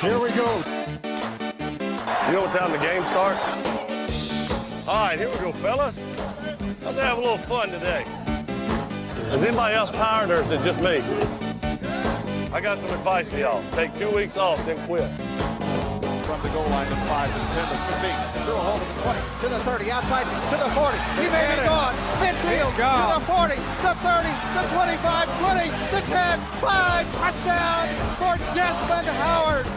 Here we go. You know what time the game starts? All right, here we go, fellas. Let's have a little fun today. Is anybody else tired, or is it just me? I got some advice for y'all. Take 2 weeks off, then quit. From the goal line to 5 to the 10 to 15. Through a hole to the 20, to the 30, outside to the 40. He may be gone. Midfield to the 40, the 30, the 25, 20, the 10, 5. Touchdown for Desmond Howard.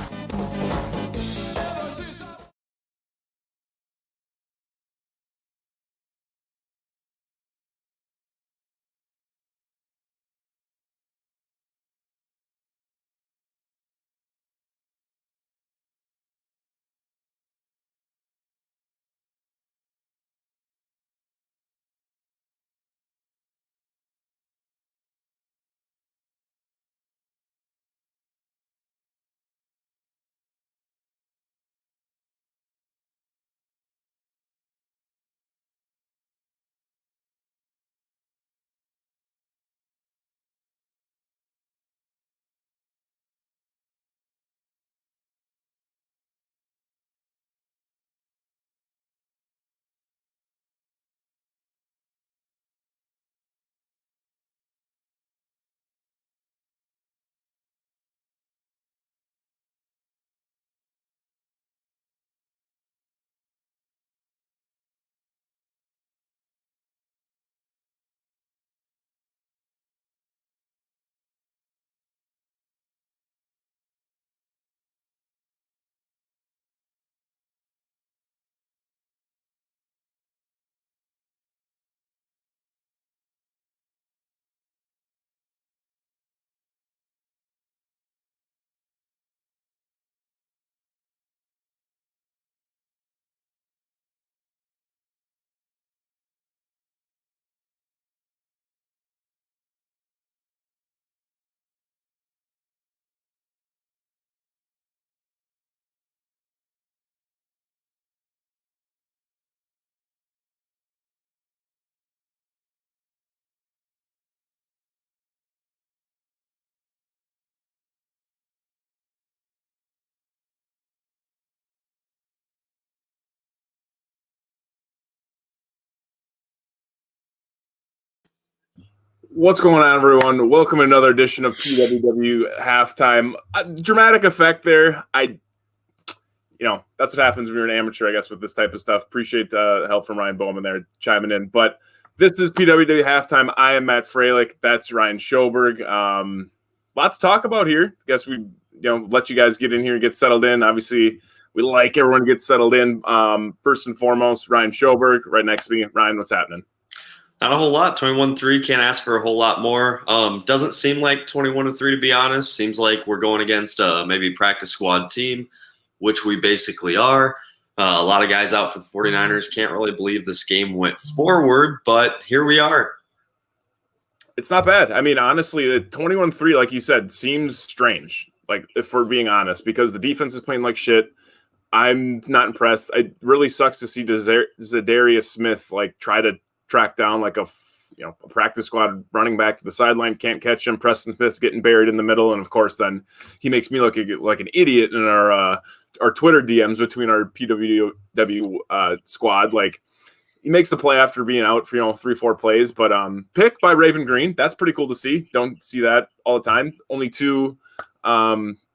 What's going on, everyone? Welcome to another edition of PWW Halftime. Dramatic effect there. That's what happens when you're an amateur, I guess, with this type of stuff. Appreciate the help from Ryan Bowman there chiming in. But this is PWW Halftime. I am Matt Freilich. That's Ryan Schoberg. Lot to talk about here. I guess we let you guys get in here and get settled in. Obviously, we like everyone to get settled in. First and foremost, Ryan Schoberg right next to me. Ryan, what's happening? Not a whole lot. 21-3, can't ask for a whole lot more. Doesn't seem like 21-3, to be honest. Seems like we're going against maybe practice squad team, which we basically are. A lot of guys out for the 49ers. Can't really believe this game went forward, but here we are. It's not bad. I mean, honestly, the 21-3, like you said, seems strange, like if we're being honest, because the defense is playing like shit. I'm not impressed. It really sucks to see Zadarius Smith try to track down a practice squad running back to the sideline, can't catch him. Preston Smith getting buried in the middle, and of course, then he makes me look like an idiot in our Twitter DMs between our PWW squad. He makes the play after being out for 3-4 plays, but pick by Raven Green, that's pretty cool to see. Don't see that all the time. Only 2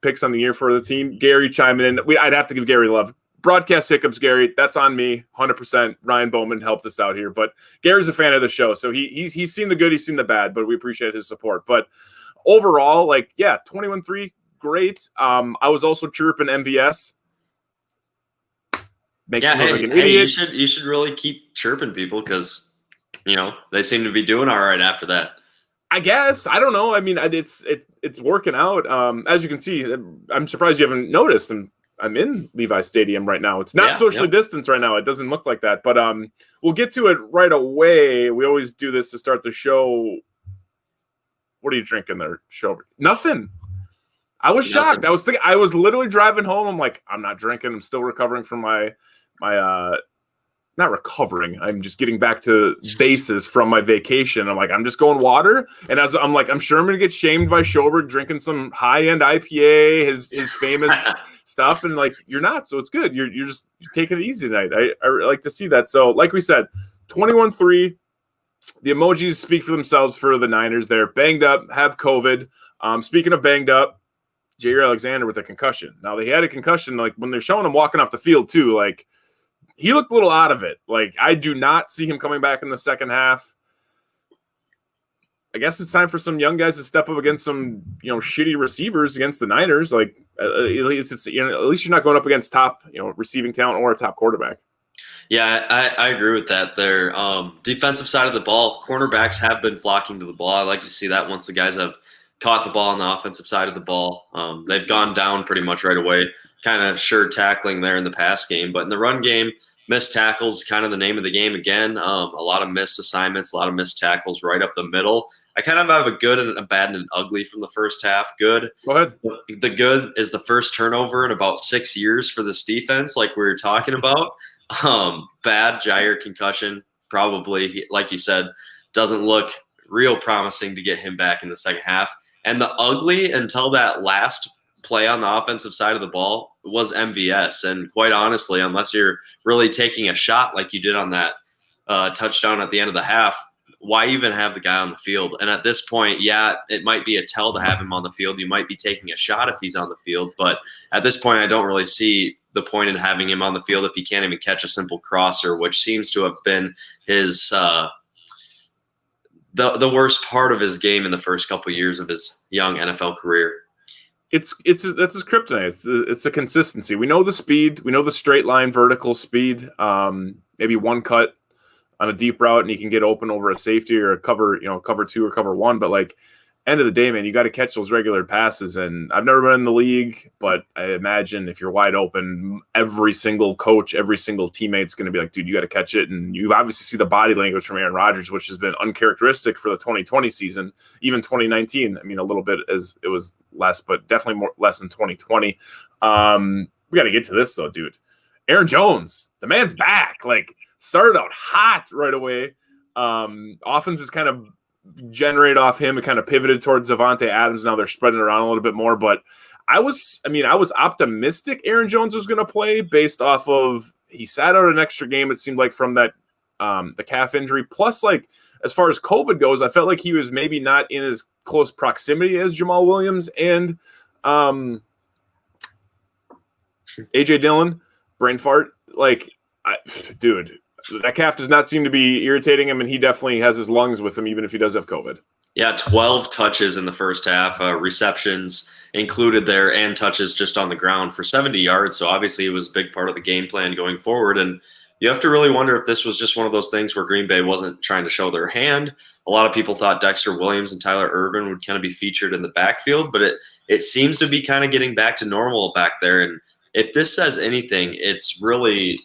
picks on the year for the team. Gary chiming in. I'd have to give Gary love. Broadcast hiccups, Gary. That's on me, 100%. Ryan Bowman helped us out here, but Gary's a fan of the show, so he's seen the good, he's seen the bad, but we appreciate his support. But overall, 21-3, great. I was also chirping MVS. Makes me look like an idiot. You should really keep chirping people because they seem to be doing all right after that. I guess. I don't know. I mean, it's working out. As you can see, I'm surprised you haven't noticed. I'm in Levi Stadium right now. It's not socially distanced right now. It doesn't look like that, but we'll get to it right away. We always do this to start the show. What are you drinking there, Schoberg? Nothing. I was shocked. I was literally driving home. I'm like, I'm not drinking. I'm still recovering from my not recovering. I'm just getting back to bases from my vacation. I'm like, I'm just going water. And as I'm like, I'm sure I'm going to get shamed by Schobert drinking some high-end IPA, his famous stuff. And like, you're not, so it's good. You're taking it easy tonight. I like to see that. So like we said, 21-3, the emojis speak for themselves for the Niners. They're banged up, have COVID. Speaking of banged up, Jair Alexander with a concussion. Now they had a concussion, like when they're showing him walking off the field too, like, he looked a little out of it. Like, I do not see him coming back in the second half. I guess it's time for some young guys to step up against some, shitty receivers against the Niners. Like, at least at least you're not going up against top, receiving talent or a top quarterback. Yeah, I agree with that. Their defensive side of the ball, cornerbacks have been flocking to the ball. I like to see that once the guys have caught the ball on the offensive side of the ball. They've gone down pretty much right away, kind of sure tackling there in the pass game. But in the run game, missed tackles kind of the name of the game again. A lot of missed assignments, a lot of missed tackles right up the middle. I kind of have a good and a bad and an ugly from the first half. Good. Go ahead. The good is the first turnover in about 6 years for this defense, like we were talking about. Bad, Jair concussion, probably, like you said, doesn't look real promising to get him back in the second half. And the ugly, until that last play on the offensive side of the ball, was MVS. And quite honestly, unless you're really taking a shot like you did on that touchdown at the end of the half, why even have the guy on the field? And at this point, yeah, it might be a tell to have him on the field. You might be taking a shot if he's on the field. But at this point, I don't really see the point in having him on the field if he can't even catch a simple crosser, which seems to have been his the worst part of his game in the first couple of years of his young NFL career. That's his kryptonite. It's the consistency. We know the speed. We know the straight line vertical speed. Maybe one cut on a deep route and he can get open over a safety or a cover two or cover one. But like, end of the day, man, you got to catch those regular passes. And I've never been in the league, but I imagine if you're wide open, every single coach, every single teammate's going to be like, dude, you got to catch it. And you obviously see the body language from Aaron Rodgers, which has been uncharacteristic for the 2020 season, even 2019. I mean, a little bit as it was less, but definitely less than 2020. We got to get to this though, dude. Aaron Jones, the man's back. Like, started out hot right away. Offense is kind of generated off him and kind of pivoted towards Davante Adams. Now they're spreading around a little bit more, but I was optimistic Aaron Jones was going to play based off of he sat out an extra game. It seemed like from that the calf injury. Plus, like as far as COVID goes, I felt like he was maybe not in as close proximity as Jamal Williams and AJ Dillon. Brain fart, dude. That calf does not seem to be irritating him, and he definitely has his lungs with him, even if he does have COVID. Yeah, 12 touches in the first half, receptions included there, and touches just on the ground for 70 yards. So obviously it was a big part of the game plan going forward. And you have to really wonder if this was just one of those things where Green Bay wasn't trying to show their hand. A lot of people thought Dexter Williams and Tyler Ervin would kind of be featured in the backfield, but it seems to be kind of getting back to normal back there. And if this says anything, it's really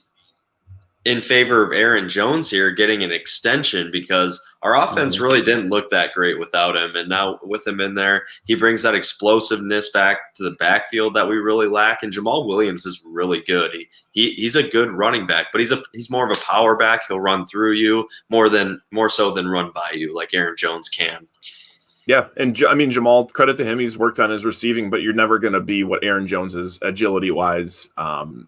in favor of Aaron Jones here getting an extension, because our offense really didn't look that great without him. And now with him in there, he brings that explosiveness back to the backfield that we really lack. And Jamal Williams is really good. He's a good running back, but he's more of a power back. He'll run through you more so than run by you like Aaron Jones can. Yeah, and I mean, Jamal, credit to him, he's worked on his receiving, but you're never going to be what Aaron Jones is agility-wise.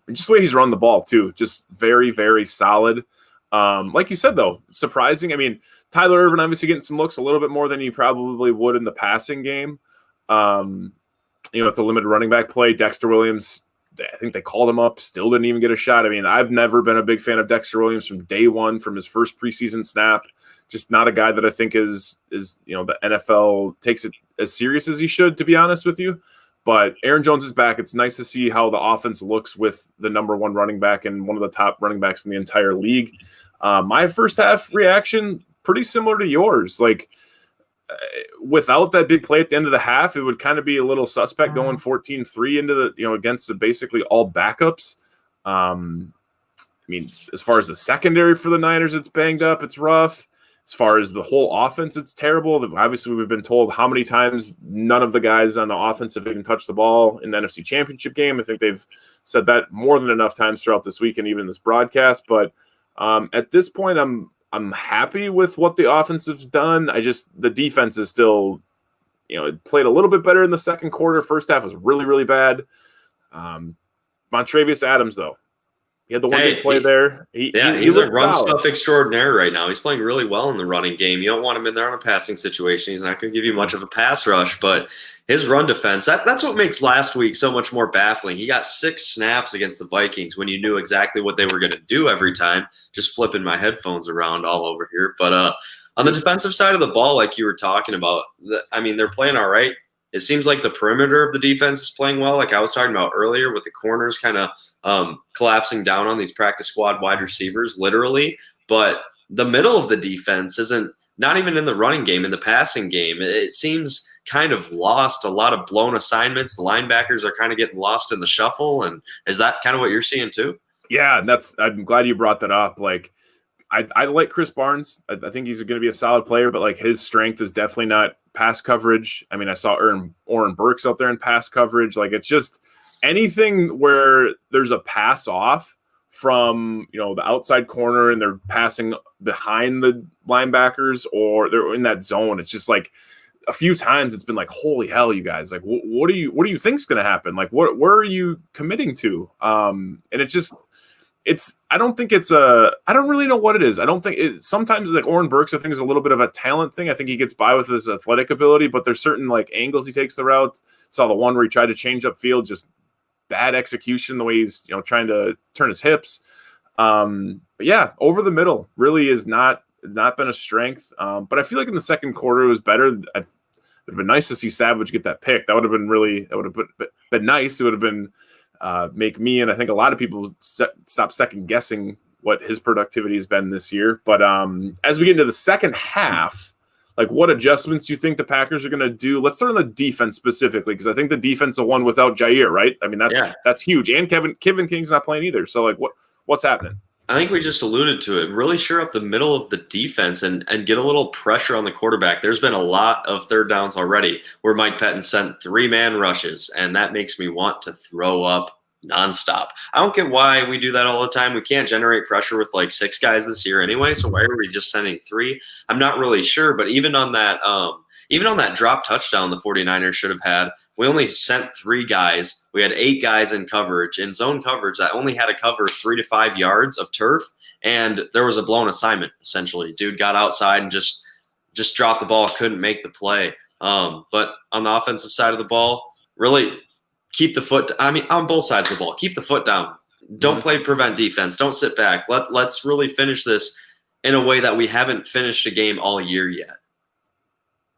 Just the way he's run the ball, too, just very, very solid. Like you said, though, surprising. I mean, Tyler Ervin obviously getting some looks a little bit more than he probably would in the passing game. It's a limited running back play. Dexter Williams, I think they called him up, still didn't even get a shot. I mean, I've never been a big fan of Dexter Williams from day one, from his first preseason snap. Just not a guy that I think is the NFL takes it as serious as he should, to be honest with you. But Aaron Jones is back. It's nice to see how the offense looks with the number one running back and one of the top running backs in the entire league. My first half reaction, pretty similar to yours. Like, without that big play at the end of the half, it would kind of be a little suspect going 14-3 into against basically all backups. I mean, as far as the secondary for the Niners, it's banged up. It's rough. As far as the whole offense, it's terrible. Obviously, we've been told how many times none of the guys on the offense have even touched the ball in the NFC Championship game. I think they've said that more than enough times throughout this week and even this broadcast. But At this point, I'm happy with what the offense has done. The defense is still, it played a little bit better in the second quarter. First half was really, really bad. Montravius Adams, though, he had the one big play there. He's a run solid. stuff extraordinaire right now. He's playing really well in the running game. You don't want him in there on a passing situation. He's not going to give you much of a pass rush, but his run defense, that's what makes last week so much more baffling. He got 6 snaps against the Vikings when you knew exactly what they were going to do every time. Just flipping my headphones around all over here. But on the defensive side of the ball, like you were talking about, they're playing all right. It seems like the perimeter of the defense is playing well, like I was talking about earlier, with the corners kind of collapsing down on these practice squad wide receivers, literally. But the middle of the defense isn't, not even in the running game, in the passing game. It seems kind of lost. A lot of blown assignments. The linebackers are kind of getting lost in the shuffle. And is that kind of what you're seeing too? Yeah, and I'm glad you brought that up. Like, I like Chris Barnes. I think he's going to be a solid player, but like his strength is definitely not pass coverage. I mean, I saw Oren Burks out there in pass coverage. Like, it's just anything where there's a pass off from, the outside corner and they're passing behind the linebackers or they're in that zone. It's just like a few times it's been like, holy hell, you guys, like, what do you think's going to happen? Like, where are you committing to? And I don't really know what it is. I don't think sometimes like Oren Burks, I think, is a little bit of a talent thing. I think he gets by with his athletic ability, but there's certain like angles he takes the route. Saw the one where he tried to change up field, just bad execution, the way he's, trying to turn his hips. But yeah, over the middle really is not been a strength. But I feel like in the second quarter it was better. It would have been nice to see Savage get that pick. That would have been nice. It would have been, make me and I think a lot of people stop second guessing what his productivity has been this year. But as we get into the second half, like what adjustments do you think the Packers are going to do? Let's start on the defense specifically, because I think the defense will won without Jair, right? I mean, that's huge. And Kevin King's not playing either. So like what's happening? I think we just alluded to it. Really sure up the middle of the defense and get a little pressure on the quarterback. There's been a lot of third downs already where Mike Pettin sent 3-man rushes, and that makes me want to throw up nonstop. I don't get why we do that all the time. We can't generate pressure with like 6 guys this year anyway, so why are we just sending 3? I'm not really sure, but even on that drop touchdown the 49ers should have had, we only sent 3 guys. We had 8 guys in coverage, in zone coverage that only had to cover 3 to 5 yards of turf, and there was a blown assignment, essentially. Dude got outside and just dropped the ball, couldn't make the play. But on the offensive side of the ball, really keep the foot – on both sides of the ball, keep the foot down. Don't play prevent defense. Don't sit back. Let's really finish this in a way that we haven't finished a game all year yet.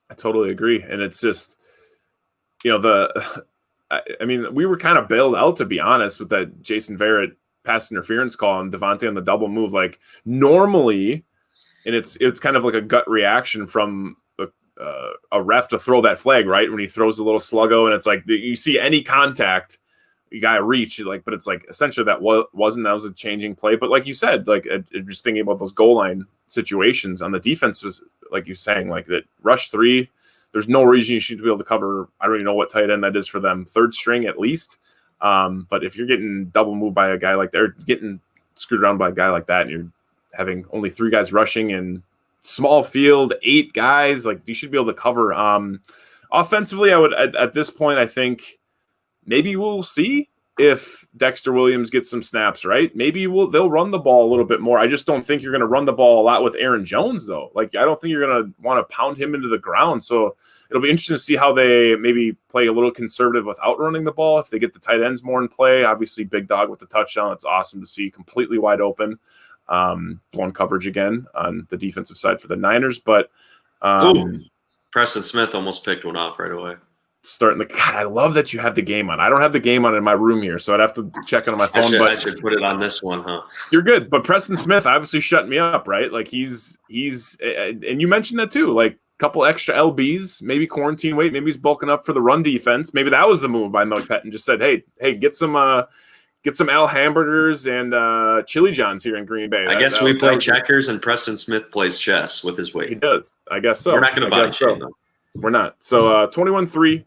I totally agree. And it's just, we were kind of bailed out, to be honest, with that Jason Verrett pass interference call and Devontae on the double move. Like normally, and it's kind of like a gut reaction from a ref to throw that flag, right? When he throws a little sluggo and it's like you see any contact, you got to reach, but it's like essentially that wasn't a changing play. But like you said, like just thinking about those goal line situations on the defense was, like you're saying, like that rush 3, there's no reason you should be able to cover. I don't even know what tight end that is for them, 3rd string at least. But if you're getting double moved by a guy like they're getting screwed around by a guy like that, and you're having only 3 guys rushing and small field, 8 guys, like you should be able to cover. Offensively, I would at this point, I think maybe we'll see if Dexter Williams gets some snaps, right? Maybe they'll run the ball a little bit more. I just don't think you're going to run the ball a lot with Aaron Jones, though. Like, I don't think you're going to want to pound him into the ground. So it'll be interesting to see how they maybe play a little conservative without running the ball. If they get the tight ends more in play, obviously Big Dog with the touchdown. It's awesome to see, completely wide open. Blown coverage again on the defensive side for the Niners. But Preston Smith almost picked one off right away. God, I love that you have the game on. I don't have the game on in my room here, so I'd have to check it on my phone. I should put it on this one, huh? You're good, but Preston Smith obviously shut me up, right? Like he's and you mentioned that too, like a couple extra LBs, maybe quarantine weight, maybe he's bulking up for the run defense. Maybe that was the move by Mike Pettin. Just said, hey, get some Al hamburgers and Chili John's here in Green Bay. I guess we play checkers and Preston Smith plays chess with his weight. He does. I guess so. We're not going to body shame though. We're not. So 21-3.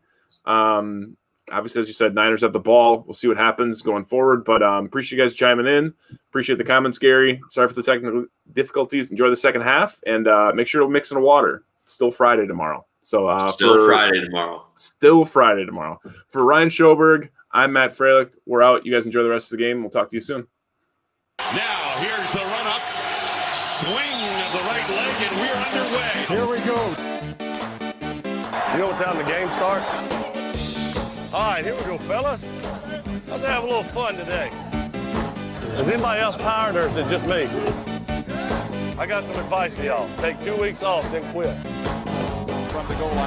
Obviously, as you said, Niners have the ball. We'll see what happens going forward. But appreciate you guys chiming in. Appreciate the comments, Gary. Sorry for the technical difficulties. Enjoy the second half, and make sure to mix in the water. It's still Friday tomorrow. So Still Friday tomorrow. For Ryan Schoberg, I'm Matt Freilich. We're out. You guys enjoy the rest of the game. We'll talk to you soon. Now, here's the run-up. Swing of the right leg, and we're underway. Here we go. You know what time the game starts? All right, here we go, fellas. Let's have a little fun today. Is anybody else tired, or is it just me? I got some advice for y'all. Take 2 weeks off, then quit. From the goal line,